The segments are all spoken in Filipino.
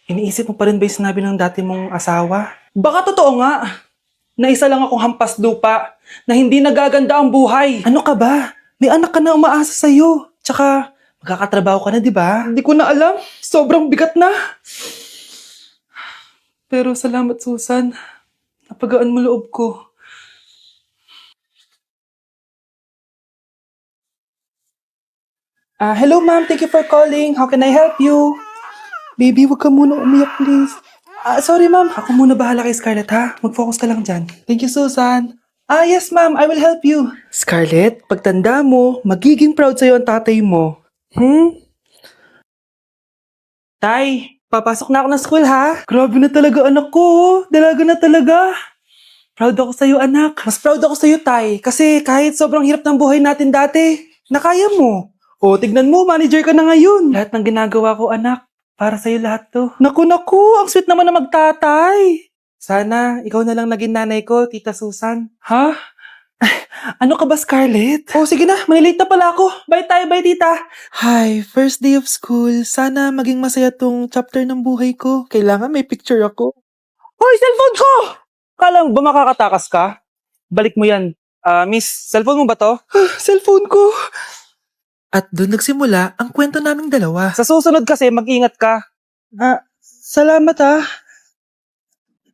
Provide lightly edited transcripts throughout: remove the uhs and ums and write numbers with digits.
Iniisip mo pa rin ba yung sinabi ng dati mong asawa? Baka totoo nga, na isa lang akong hampas lupa, na hindi nagaganda ang buhay. Ano ka ba? May anak ka na umaasa sa'yo. Tsaka, magkakatrabaho ka na, di ba? Hindi ko na alam. Sobrang bigat na. Pero salamat, Susan. Napagaan mo loob ko. Hello ma'am, thank you for calling. How can I help you? Baby, wag ka muna umiyak, please. Sorry ma'am, ako muna bahala kay Scarlett ha. Mag-focus ka lang dyan. Thank you, Susan. Yes ma'am, I will help you. Scarlett, pagtanda mo, magiging proud sa'yo ang tatay mo. Tay, papasok na ako ng school ha. Grabe na talaga anak ko, oh. Dalaga na talaga. Proud ako sa'yo anak. Mas proud ako sa'yo tay, kasi kahit sobrang hirap ng buhay natin dati, nakaya mo. O, tignan mo, manager ka na ngayon. Lahat ng ginagawa ko anak, para sa'yo lahat to. Naku, ang sweet naman na magtatay. Sana, ikaw na lang naging nanay ko, Tita Susan. Ha? Ano ka ba, Scarlett? Oh, sige na, malilate na pala ako. Bye tayo, bye tita. Hi, first day of school. Sana maging masaya tong chapter ng buhay ko. Kailangan may picture ako. Hoy, cellphone ko! Kala mo ba makakatakas ka? Balik mo yan. Miss, cellphone mo ba to? Cellphone ko. At doon nagsimula ang kwento naming dalawa. Sa susunod kasi, mag-ingat ka. Salamat ah.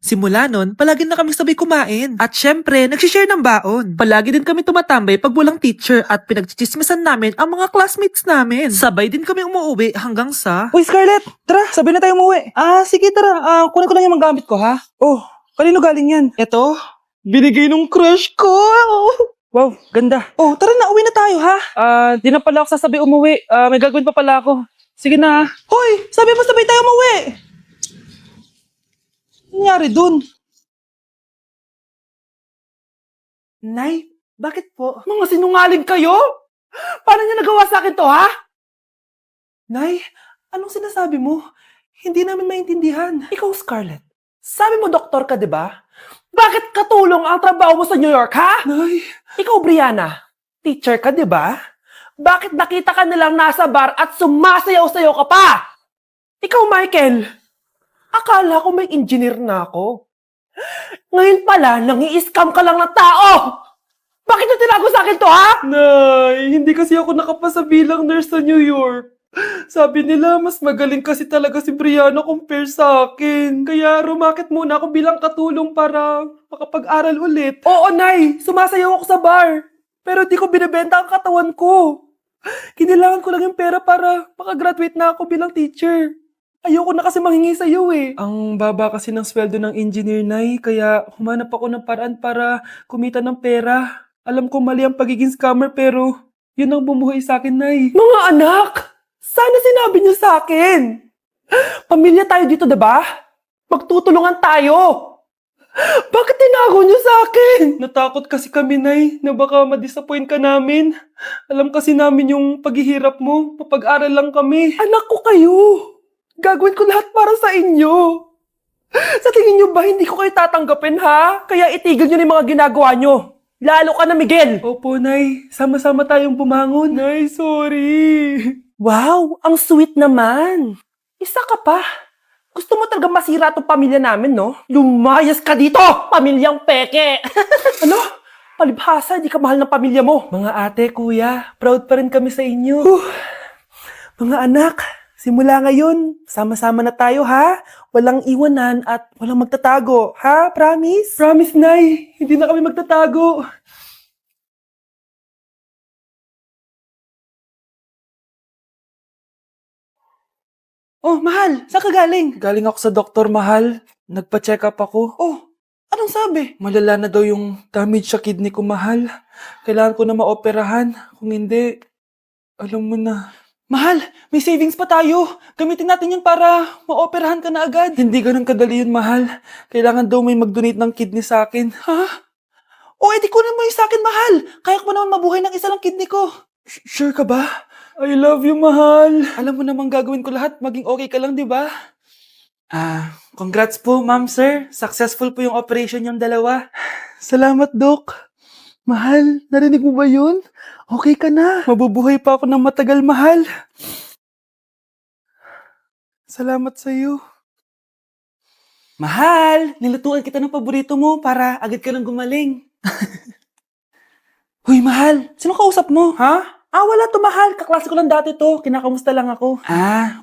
Simula nun, palagi na kami sabay kumain. At syempre, nagsishare ng baon. Palagi din kami tumatambay pag walang teacher at pinagchichismisan namin ang mga classmates namin. Sabay din kami umuwi hanggang sa... Uy, Scarlett! Tara, sabay na tayo umuwi. Sige tara. Kunin ko lang yung mga gamit ko, ha? Oh, kanino galing yan? Eto, binigay nung crush ko. Wow, ganda. Oh, tara na, uwi na tayo, ha? Di na pala ako sasabay umuwi. May gagawin pa pala ako. Sige na. Hoy, sabi mo sabay tayo umuwi. Nangyari dun? Nay, bakit po? Mga sinungaling kayo? Paano niya nagawa sa akin to, ha? Nay, anong sinasabi mo? Hindi namin maintindihan. Ikaw, Scarlett. Sabi mo doktor ka, di ba? Bakit katulong ang trabaho mo sa New York, ha? Nay. Ikaw, Brianna. Teacher ka, di ba? Bakit nakita ka nilang nasa bar at sumasayaw-sayaw ka pa? Ikaw, Michael. Akala ko may engineer na ako. Ngayon pala, nangi-scam ka lang ng tao! Bakit yung tinago sa akin to, ha? Nay, hindi kasi ako nakapasa bilang nurse sa New York. Sabi nila, mas magaling kasi talaga si Brianna compare sa akin. Kaya rumakit muna ako bilang katulong para makapag-aral ulit. Oo, Nay, sumasayaw ako sa bar. Pero di ko binibenta ang katawan ko. Kinilangan ko lang yung pera para makagraduate na ako bilang teacher. Ayoko na kasi manghingi sa iyo eh. Ang baba kasi ng sweldo ng engineer, Nay, kaya humanap ako ng paraan para kumita ng pera. Alam ko mali ang pagiging scammer pero yun ang bumuhay sa akin, Nay. Mga anak! Sana sinabi niyo sa akin! Pamilya tayo dito, diba? Magtutulungan tayo! Bakit tinago niyo sa akin? Natakot kasi kami, Nay, na baka ma-disappoint ka namin. Alam kasi namin yung paghihirap mo. Papag-aral lang kami. Anak ko kayo! Gagawin ko lahat para sa inyo. Sa tingin nyo ba hindi ko kayo tatanggapin, ha? Kaya itigil nyo na yung mga ginagawa nyo. Lalo ka na, Miguel. Opo, Nay. Sama-sama tayong bumangon. Nay, sorry. Wow, ang sweet naman. Isa ka pa. Gusto mo talaga masira itong pamilya namin, no? Lumayas ka dito, pamilyang peke. Ano? Palibhasa, di ka mahal ng pamilya mo. Mga ate, kuya, proud pa rin kami sa inyo. Mga anak, simula ngayon, sama-sama na tayo, ha? Walang iwanan at walang magtatago, ha? Promise? Promise, Nay. Hindi na kami magtatago. Oh, mahal. Saan ka galing? Galing ako sa doktor, mahal. Nagpa-check up ako. Oh, anong sabi? Malala na daw yung damage sa kidney ko, mahal. Kailangan ko na maoperahan. Kung hindi, alam mo na. Mahal, may savings pa tayo. Gamitin natin yan para maoperahan ka na agad. Hindi ganun kadali yun, mahal. Kailangan daw may mag-donate ng kidney sa akin. Ha? O, edi kunin mo yung sa akin, mahal. Kaya ko naman mabuhay ng isa lang kidney ko. Sure ka ba? I love you, mahal. Alam mo namang gagawin ko lahat. Maging okay ka lang, di ba? Congrats po, ma'am, sir. Successful po yung operation yung dalawa. Salamat, Doc. Mahal, narinig mo ba yun? Okay ka na. Mabubuhay pa ako ng matagal, mahal. Salamat sa'yo. Mahal, nilutuan kita ng paborito mo para agad ka nang gumaling. Huy, mahal, sino kausap mo? Ha? Wala to, mahal. Kaklase ko lang dati to. Kinakamusta lang ako.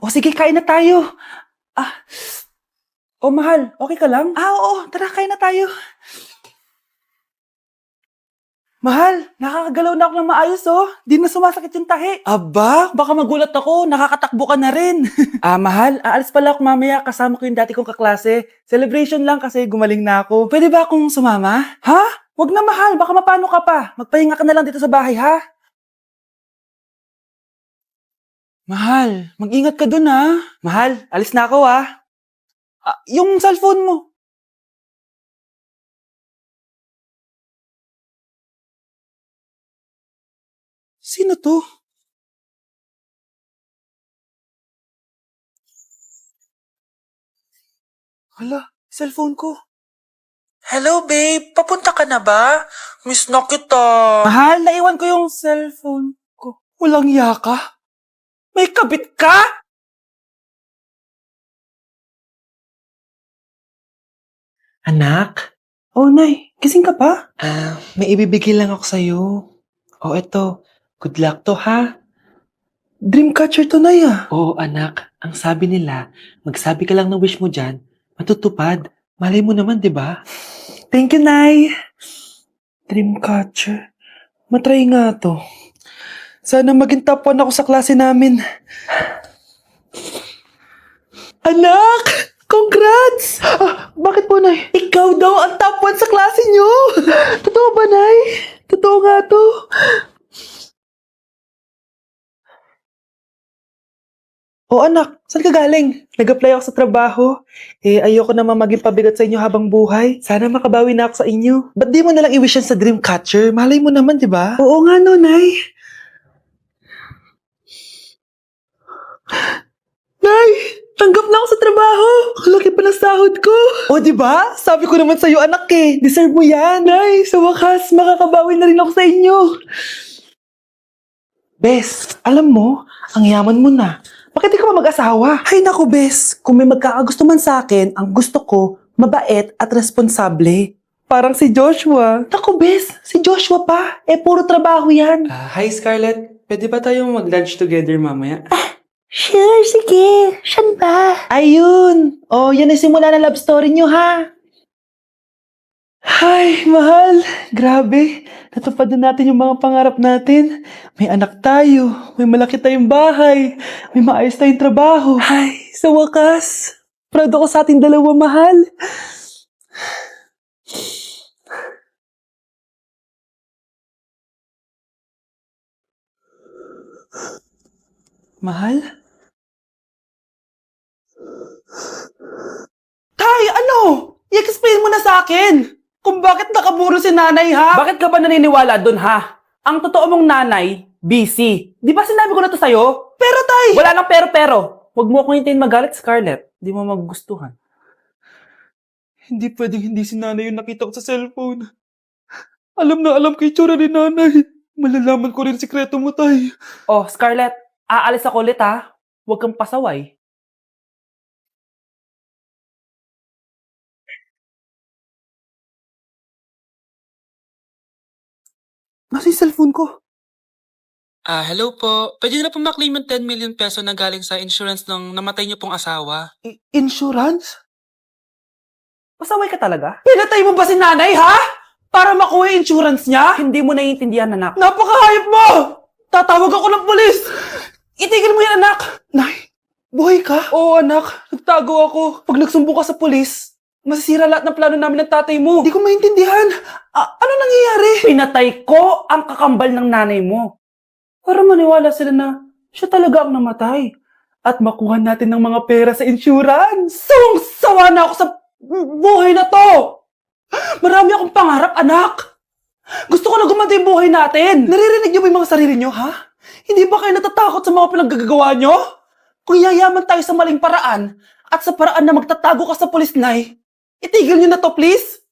O sige, kain na tayo. Ah, mahal, okay ka lang? Oo, tara, kain na tayo. Mahal, nakakagalaw na ako ng maayos, oh. Di na sumasakit yung tahi. Aba, baka magulat ako. Nakakatakbo ka na rin. Mahal, aalis pala ako mamaya. Kasama ko yung dati kong kaklase. Celebration lang kasi gumaling na ako. Pwede ba akong sumama? Ha? Wag na, mahal. Baka mapano ka pa. Magpahinga ka na lang dito sa bahay, ha? Mahal, mag-ingat ka dun, ha? Mahal, alis na ako, ha? Yung cellphone mo. Sino to? Hala, cellphone ko. Hello, babe. Papunta ka na ba? Miss na kita. Mahal, naiwan ko yung cellphone ko. Walang yaka? May kabit ka? Anak, Oh, Nay, gising ka pa? may ibibigay lang ako sa'yo. Eto. Good luck to, ha? Dreamcatcher to, Nay, ah. Oo, anak. Ang sabi nila, magsabi ka lang ng wish mo dyan, matutupad. Malay mo naman, di ba? Thank you, Nay. Dreamcatcher. Matry nga to. Sana maging top 1 ako sa klase namin. Anak! Congrats! Bakit po, Nay? Ikaw daw ang top 1 sa klase nyo! Totoo ba, Nay? Totoo nga to. Anak, saan ka galing? Nag-apply ako sa trabaho. Ayoko naman maging pabigat sa inyo habang buhay. Sana makabawi na ako sa inyo. Ba't di mo nalang i-wish yan sa Dreamcatcher? Malay mo naman, di ba? Oo nga, no, Nay. Nay! Tanggap na ako sa trabaho! Ang laki pa ng sahod ko! Di ba? Sabi ko naman sa'yo, anak eh. Deserve mo yan. Nay, sa wakas, makakabawi na rin ako sa inyo. Bes, alam mo, ang yaman mo na. Bakit di ka pa mag-asawa? Ay naku, Bes. Kung may magkakagusto man sa akin, ang gusto ko, mabait at responsable. Parang si Joshua. Naku, Bes, si Joshua pa. Puro trabaho yan. Hi, Scarlett. Pwede ba tayong mag-lunch together mamaya? Sure, sige. Siyan ba? Ayun. Yan ang simula ng love story nyo, ha? Ay, mahal. Grabe. Natupad na natin yung mga pangarap natin. May anak tayo. May malaki tayong bahay. May maayos tayong trabaho. Ay, sa wakas. Proud ako sa ating dalawa, mahal. Mahal? Tay, ano? I-explain mo na sa akin. Kung bakit nakaburo si nanay, ha? Bakit ka ba naniniwala dun, ha? Ang totoo mong nanay, busy. Di ba sinabi ko na to sa'yo? Pero, tay! Wala nang pero. Huwag mo akong hintayin magalit, Scarlett. Di mo magugustuhan. Hindi pwedeng hindi si nanay yung nakita ko sa cellphone. Alam na alam ko yung tsura ni nanay. Malalaman ko rin sikreto mo, tay. Scarlett, aalis ako ulit, ha? Huwag kang pasaway. Nasa yung cellphone ko? Hello po. Pwede na po maklaim yung 10 million peso na galing sa insurance ng namatay niyo pong asawa. Insurance? Pasaway ka talaga? Pinatay mo ba si nanay, ha? Para makuha yung insurance niya? Hindi mo naiintindihan, anak. Napakahayop mo! Tatawag ako ng polis! Itigil mo yan, anak! Nay, buhay ka? Oo, anak. Nagtago ako. Pag nagsumbong ka sa polis, masisira lahat ng plano namin ng tatay mo. Hindi ko maintindihan. Ano nangyayari? Pinatay ko ang kakambal ng nanay mo. Para maniwala sila na siya talaga ang namatay. At makuha natin ng mga pera sa insurance. Sawang-sawa na ako sa buhay na to. Marami akong pangarap, anak. Gusto ko na gumanda yung buhay natin. Naririnig niyo ba yung mga sarili niyo, ha? Hindi ba kayo natatakot sa mga pinaggagawa niyo? Kung yayaman tayo sa maling paraan at sa paraan na magtatago ka sa pulis, Nay, itigil niyo na to, please.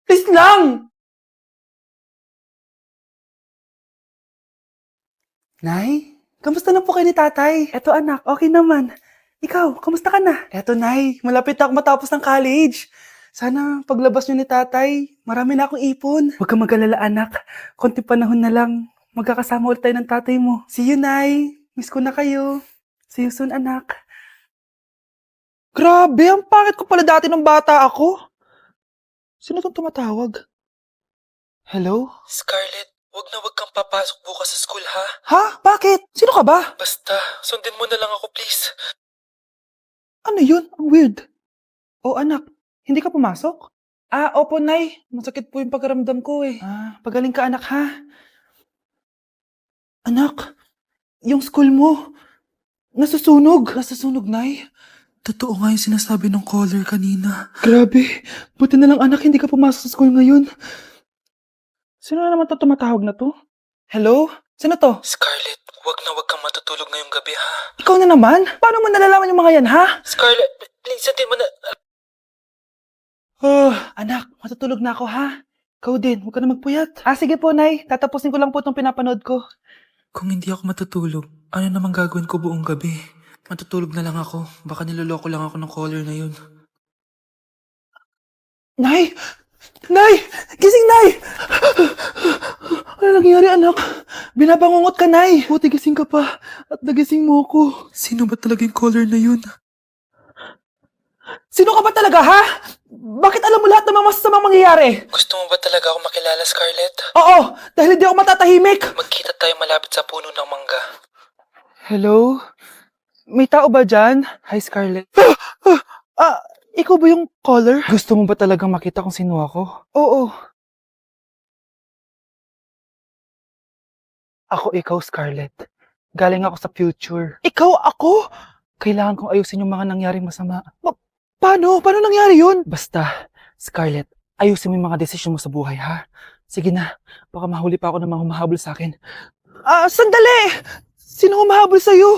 Please lang. Nay, kamusta na po kayo ni tatay? Eto anak, okay naman. Ikaw, kamusta ka na? Eto, Nay. Malapit na ako matapos ng college. Sana paglabas niyo ni tatay, marami na akong ipon. Huwag kang mag-alala, anak. Konti panahon na lang. Magkakasama ulit tayo ng tatay mo. See you, Nay. Miss ko na kayo. See you soon, anak. Grabe, ang pangit ko pala dati ng bata ako. Sino tong tumatawag? Hello? Scarlett, wag kang papasok bukas sa school ha. Ha? Bakit? Sino ka ba? Basta, sundin mo na lang ako please. Ano yun? Ang weird. Oh, anak. Hindi ka pumasok? Opo, Nay. Masakit po yung pagkaramdam ko eh. Pagaling ka, anak, ha? Anak, yung school mo, nasusunog. Nasusunog, Nay? Totoo nga yung sinasabi ng caller kanina. Grabe. Buti na lang, anak, hindi ka pumasok sa school ngayon. Sino na naman to tumatawag na to? Hello? Sino to? Scarlett, wag kang matutulog ngayong gabi ha. Ikaw na naman? Paano mo nalalaman yung mga yan, ha? Scarlett, please sundin mo na. Anak, matutulog na ako, ha? Ikaw din, huwag ka na magpuyat. Sige po, Nay. Tatapusin ko lang po itong pinapanood ko. Kung hindi ako matutulog, ano namang gagawin ko buong gabi? Matutulog na lang ako. Baka niloloko lang ako ng caller na yun. Nay! Nay! Gising, Nay! Ano nangyari, anak? Binabangungot ka, Nay. Buti gising ka pa. At nagising mo ako. Sino ba talaga yung caller na yun? Sino ka ba talaga, ha? Bakit alam mo lahat ng mga masasamang mangyayari? Gusto mo ba talaga ako makilala, Scarlett? Oo, dahil hindi ako matatahimik. Magkita tayo malapit sa puno ng mangga. Hello? May tao ba dyan? Hi, Scarlett. Ikaw ba yung caller? Gusto mo ba talagang makita kung sino ako? Oo. Ako ikaw, Scarlett. Galing ako sa future. Ikaw ako? Kailangan kong ayusin yung mga nangyaring masama. Paano? Paano nangyari yun? Basta, Scarlett, ayusin mo yung mga desisyon mo sa buhay, ha? Sige na, baka mahuli pa ako ng mga humahabol sa akin. Sandali! Sino humahabol sa'yo?